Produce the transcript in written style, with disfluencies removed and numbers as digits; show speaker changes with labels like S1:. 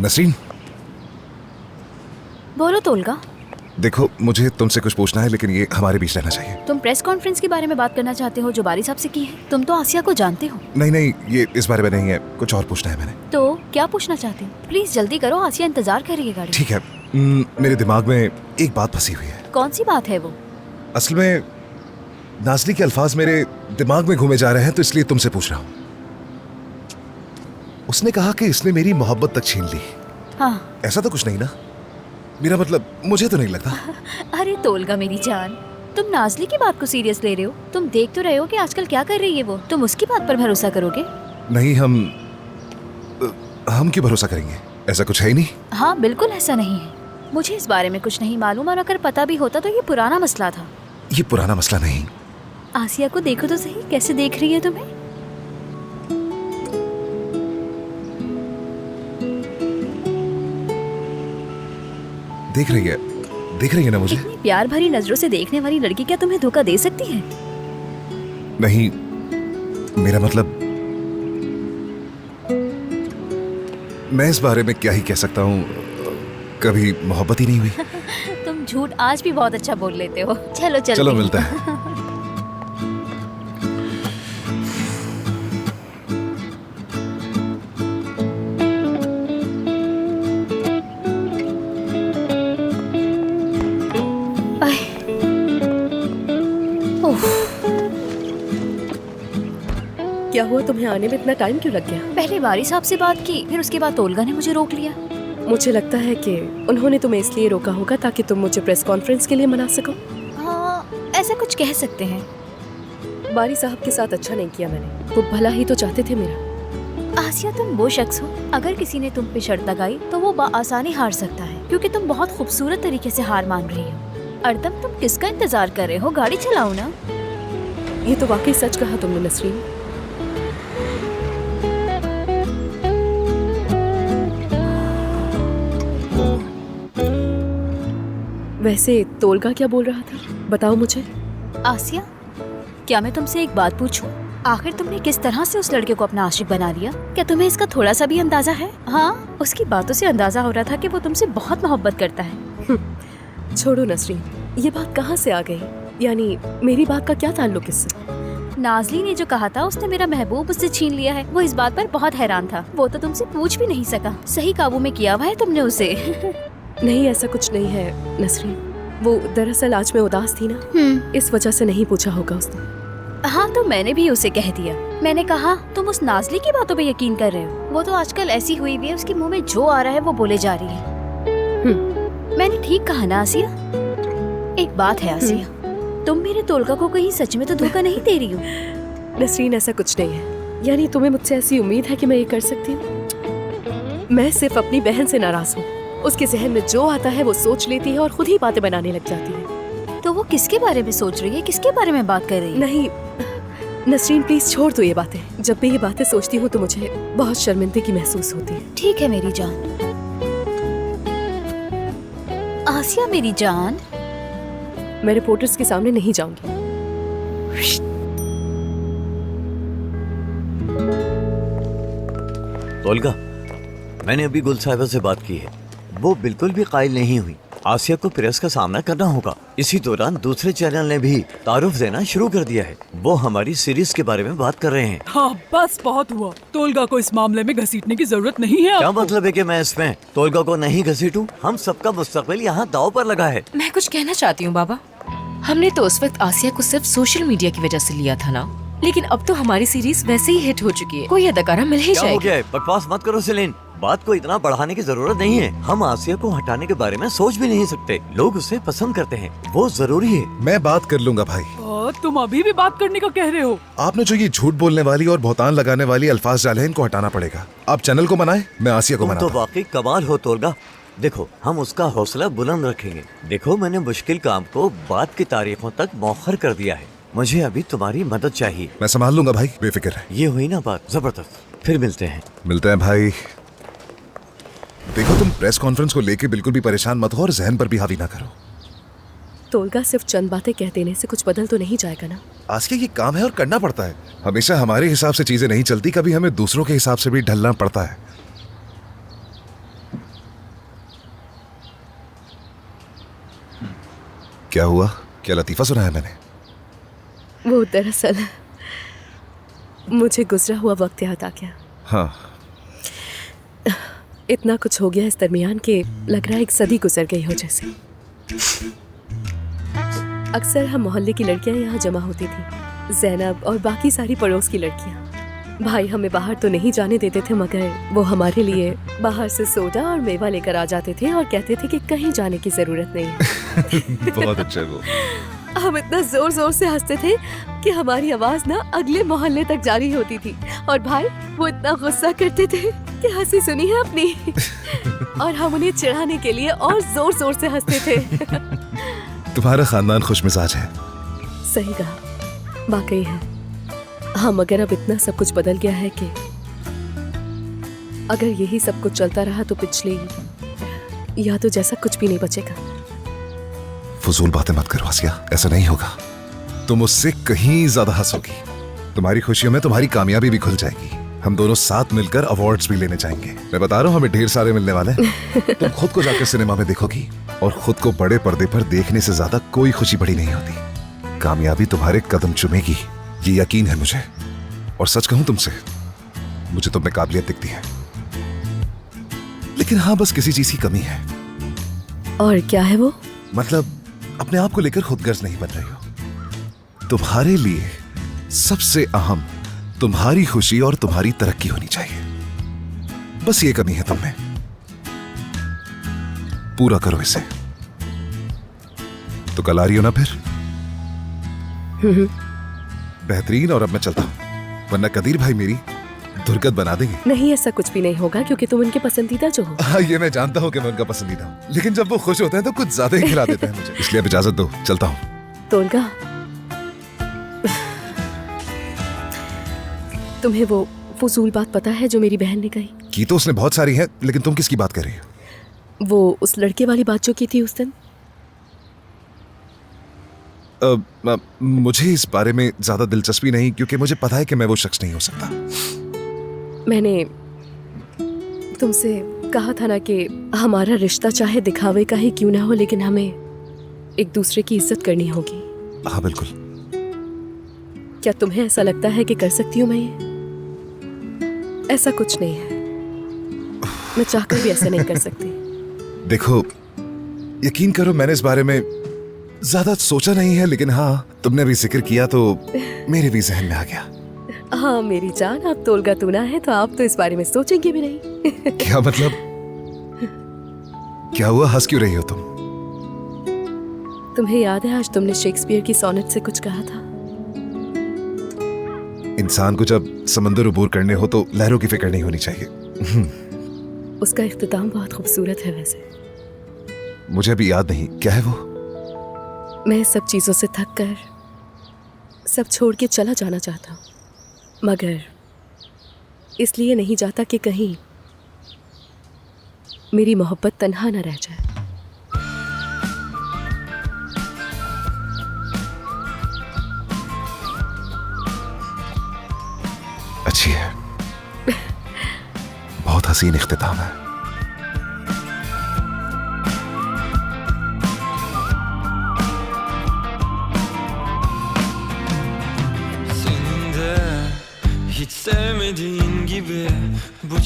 S1: नसरीन,
S2: बोलो तोलगा।
S1: देखो मुझे तुमसे कुछ पूछना है, लेकिन ये हमारे बीच रहना चाहिए।
S2: तुम प्रेस कॉन्फ्रेंस के बारे में बात करना चाहते हो जो बारी साहब से की है? तुम तो आसिया को जानते हो।
S1: नहीं नहीं, ये इस बारे में नहीं है, कुछ और पूछना है मैंने।
S2: तो क्या पूछना चाहते हो? प्लीज जल्दी करो, आसिया इंतजार कर रही है गाड़ी।
S1: ठीक है। मेरे दिमाग में एक बात फंसी हुई है।
S2: कौन सी बात है वो?
S1: असल में नाज़ली के अल्फाज मेरे दिमाग में घूमे जा रहे हैं, तो इसलिए तुमसे पूछ रहा हूँ। उसने कहा कि इसने मेरी मोहब्बत तक छीन ली।
S2: हाँ।
S1: ऐसा तो कुछ नहीं ना? मेरा मतलब मुझे तो नहीं लगता।
S2: अरे तोलगा मेरी जान, तुम नाज़ली की बात को सीरियस ले रहे हो? तुम देख तो रहे हो कि आजकल क्या कर रही है वो। तुम उसकी बात पर भरोसा करोगे?
S1: नहीं, हम क्यों भरोसा करेंगे? ऐसा कुछ है ही नहीं।
S2: हाँ बिल्कुल ऐसा नहीं है। मुझे इस बारे में कुछ नहीं मालूम, और अगर पता भी होता तो ये पुराना मसला था।
S1: ये पुराना मसला नहीं।
S2: आसिया को देखो तो सही, कैसे देख रही है तुम्हें।
S1: देख रही है ना मुझे?
S2: इतनी प्यार भरी नजरों से देखने वाली लड़की क्या तुम्हें धोखा दे सकती है?
S1: नहीं, मेरा मतलब मैं इस बारे में क्या ही कह सकता हूँ, कभी मोहब्बत ही नहीं हुई।
S2: तुम झूठ आज भी बहुत अच्छा बोल लेते हो। चलो
S1: चलो मिलता है।
S3: क्या हुआ, तुम्हें आने में इतना टाइम क्यों लग गया?
S2: पहले बारी साहब से बात की, फिर उसके बाद तोलगा ने मुझे रोक लिया।
S3: मुझे लगता है कि उन्होंने तुम्हें इसलिए रोका होगा ताकि तुम मुझे प्रेस कॉन्फ्रेंस के लिए मना सको।
S2: हाँ, ऐसा कुछ कह सकते हैं।
S3: बारी साहब के साथ अच्छा नहीं किया मैंने, वो भला ही तो चाहते थे मेरा।
S2: आसिया, तुम वो शख्स हो, अगर किसी ने तुम पे शर्त लगाई तो वो आसानी हार सकता है, क्योंकि तुम बहुत खूबसूरत तरीके से हार मान रही हो। अर्दम, तुम किसका इंतजार कर रहे हो? गाड़ी चलाओ ना।
S3: ये तो वाकई सच कहा तुमने नसरीन। वैसे तोलगा क्या बोल रहा था, बताओ मुझे।
S2: आसिया, क्या मैं तुमसे एक बात पूछूं? आखिर तुमने किस तरह से उस लड़के को अपना आशिक बना लिया? क्या तुम्हें इसका थोड़ा सा भी अंदाजा है? हाँ, उसकी बातों से अंदाजा हो रहा था कि वो तुमसे बहुत मोहब्बत करता है।
S3: छोड़ो नसरीन, ये बात कहाँ से आ गई? यानी मेरी बात का क्या ताल्लुक इससे?
S2: नाज़ली ने जो कहा था उसने मेरा महबूब उससे छीन लिया है, वो इस बात पर बहुत हैरान था। वो तो तुमसे पूछ भी नहीं सका। सही काबू में किया हुआ है तुमने उसे।
S3: नहीं, ऐसा कुछ नहीं है नसरीन। वो दरअसल आज मैं उदास थी ना, इस वजह से नहीं पूछा होगा उसने।
S2: हाँ, तो मैंने भी उसे कह दिया। मैंने कहा तुम उस नाज़ली की बातों पे यकीन कर रहे हो? वो तो आजकल ऐसी हुई भी है, उसके मुंह में जो आ रहा है वो बोले जा रही है। मैंने ठीक कहा ना आसिया? एक बात है आसिया, तुम मेरे तोलगा को कहीं सच में तो धोखा नहीं दे रही हो?
S3: नसरीन, ऐसा कुछ नहीं है। यानी तुम्हें मुझसे ऐसी उम्मीद है कि मैं ये कर सकती हूँ? मैं सिर्फ अपनी बहन से नाराज हूँ। उसके जहन में जो आता है वो सोच लेती है और खुद ही बातें बनाने लग जाती है।
S2: तो वो किसके बारे में सोच रही है? किसके बारे में बात कर रही है?
S3: नहीं नसरीन, प्लीज छोड़ दो ये बातें। जब भी ये बातें सोचती हूँ तो मुझे बहुत शर्मिंदगी महसूस होती है।
S2: ठीक है मेरी जान। आसिया मेरी जान,
S3: मैं रिपोर्टर्स के सामने नहीं जाऊंगी।
S4: तोलगा, मैंने अभी गुल साहिबा से बात की है, वो बिल्कुल भी कायल नहीं हुई। आसिया को प्रेस का सामना करना होगा। इसी दौरान दूसरे चैनल ने भी तारुफ देना शुरू कर दिया है। वो हमारी सीरीज के बारे में बात कर रहे हैं।
S5: हाँ, बस बहुत हुआ। तोलगा को इस मामले में घसीटने की जरूरत नहीं है।
S4: क्या मतलब है कि मैं इसमें तोलगा को नहीं घसीटूं? हम सबका मुस्तकबिल यहाँ दाव पर लगा है।
S6: मैं कुछ कहना चाहती हूँ बाबा। हमने तो उस वक्त आसिया को सिर्फ सोशल मीडिया की वजह से लिया था ना, लेकिन अब तो हमारी सीरीज वैसे ही हिट हो चुकी है। कोई अदाकारा मिल ही
S4: क्या हो
S6: जाएगी।
S4: गया है? बकवास मत करो सेलिन, बात को इतना बढ़ाने की जरूरत नहीं है। हम आसिया को हटाने के बारे में सोच भी नहीं सकते। लोग उसे पसंद करते हैं, वो जरूरी है।
S1: मैं बात कर लूंगा भाई।
S5: तुम अभी भी बात करने का कह रहे हो?
S1: आपने जो ये झूठ बोलने वाली और बहुतान लगाने वाली अल्फाज डाले हैं, इनको हटाना पड़ेगा। आप चैनल को मनाएं, मैं आसिया को
S4: तुम
S1: मनाता
S4: तो वाकई कमाल हो तोलगा। देखो, हम उसका हौसला बुलंद रखेंगे। देखो, मैंने मुश्किल काम को बाद की तारीखों तक मौखर कर दिया है। मुझे अभी तुम्हारी मदद चाहिए।
S1: मैं संभाल लूंगा भाई, बेफिक्र है।
S4: ये हुई ना बात, जबरदस्त। फिर मिलते हैं।
S1: मिलते हैं भाई। देखो, तुम प्रेस कॉन्फ्रेंस को लेके बिल्कुल भी परेशान मत हो और जहन पर भी हावी ना करो।
S3: तोलगा, सिर्फ चंद बातें कह देने से कुछ बदल तो नहीं जाएगा ना?
S1: आसिया, ये काम है और करना पड़ता है। हमेशा हमारे हिसाब से चीजें नहीं चलती, कभी हमें दूसरों के हिसाब से भी ढलना पड़ता है। क्या हुआ? क्या लतीफा सुनाया मैंने?
S3: वो दरअसल मुझे गुजरा हुआ वक्त याद आ गया।
S1: हाँ।
S3: इतना कुछ हो गया इस दरमियान के लग रहा है एक सदी गुजर गई हो जैसे। अक्सर हम मोहल्ले की लड़कियां यहाँ जमा होती थी, जैनब और बाकी सारी पड़ोस की लड़कियां। भाई हमें बाहर तो नहीं जाने देते थे, मगर वो हमारे लिए बाहर से सोडा और मेवा लेकर आ जाते थे और कहते थे कि कहीं जाने की जरूरत नहीं है।
S1: बहुत अच्छा वो।
S3: हम इतना जोर जोर से हंसते थे कि हमारी आवाज ना अगले मोहल्ले तक जारी होती थी, और भाई वो इतना गुस्सा करते थे कि हंसी सुनी है अपनी। और हम उन्हें चिढ़ाने के लिए और जोर जोर से हंसते थे।
S1: तुम्हारा खानदान खुशमिजाज है।
S3: सही कहा, वाकई है। हाँ, मगर अब इतना सब कुछ बदल गया है कि अगर यही सब कुछ चलता रहा तो पिछली यादों जैसा कुछ भी नहीं बचेगा।
S1: फजूल बातें मत करो आसिया, ऐसा नहीं होगा। तुम उससे कहीं ज्यादा हंसोगी। तुम्हारी खुशियों में तुम्हारी कामयाबी भी खुल जाएगी। हम दोनों साथ मिलकर अवार्ड्स भी लेने जाएंगे। मैं बता रहा हूँ, हमें ढेर सारे मिलने वाले हैं। तुम खुद को जाकर सिनेमा में देखोगी, और खुद को बड़े पर्दे पर देखने से ज्यादा कोई खुशी बड़ी नहीं होती। कामयाबी तुम्हारे कदम चूमेगी, ये यकीन है मुझे। और सच कहूं तुमसे, मुझे तुम में काबिलियत दिखती है, लेकिन हाँ, बस किसी चीज की कमी है।
S3: और क्या है वो?
S1: मतलब अपने आप को लेकर खुदगर्ज नहीं बन रही हो। तुम्हारे लिए सबसे अहम तुम्हारी खुशी और तुम्हारी तरक्की होनी चाहिए। बस ये कमी है तुम में। पूरा करो इसे। तो कल आ रही हो ना फिर? बेहतरीन। और अब मैं चलता हूं, वरना कदीर भाई मेरी दुर्गत बना देंगे।
S3: नहीं, ऐसा कुछ भी नहीं होगा, क्योंकि तुम उनके पसंदीदा जो हो।
S1: हाँ, ये मैं जानता हूँ कि मैं उनका पसंदीदा हूँ, लेकिन जब वो खुश होते हैं तो कुछ ज्यादा ही खिला देते हैं मुझे। इसलिए अब इजाजत दो, चलता हूँ।
S3: तोलगा, तुम्हें वो फजूल बात पता है जो मेरी बहन ने कही?
S1: की तो उसने बहुत सारी है, लेकिन तुम किसकी बात कर रही हो?
S3: वो उस लड़के वाली बात जो की थी उस दिन।
S1: मुझे इस बारे में ज्यादा दिलचस्पी नहीं, क्योंकि मुझे पता है कि मैं वो शख्स नहीं हो सकता।
S3: मैंने तुमसे कहा था ना कि हमारा रिश्ता चाहे दिखावे का ही क्यों ना हो, लेकिन हमें एक दूसरे की इज्जत करनी होगी।
S1: हाँ बिल्कुल।
S3: क्या तुम्हें ऐसा लगता है कि कर सकती हूँ मैं ये? ऐसा कुछ नहीं है, मैं चाहकर भी ऐसा नहीं कर सकती।
S1: देखो, यकीन करो, मैंने इस बारे में ज्यादा सोचा नहीं है, लेकिन हाँ, तुमने भी जिक्र किया तो मेरे भी जहन में आ गया।
S3: हाँ मेरी जान, आप तोलगा तूना है तो आप तो इस बारे में सोचेंगे भी नहीं।
S1: क्या मतलब? क्या हुआ, हंस क्यों रही हो तुम?
S3: तुम्हें याद है आज तुमने शेक्सपियर की सोनेट से कुछ कहा था?
S1: इंसान को जब समंदर उबूर करने हो तो लहरों की फिक्र नहीं होनी चाहिए।
S3: उसका इख्तिताम बहुत खूबसूरत है। वैसे
S1: मुझे अभी याद नहीं, क्या है वो?
S3: मैं सब चीजों से थक कर सब छोड़ के चला जाना चाहता हूँ, मगर इसलिए नहीं जाता कि कहीं मेरी मोहब्बत तन्हा न रह जाए।
S1: अच्छी है, बहुत हसीन इख्तिताम है।
S7: Senin de hiç sevmediğin gibi bu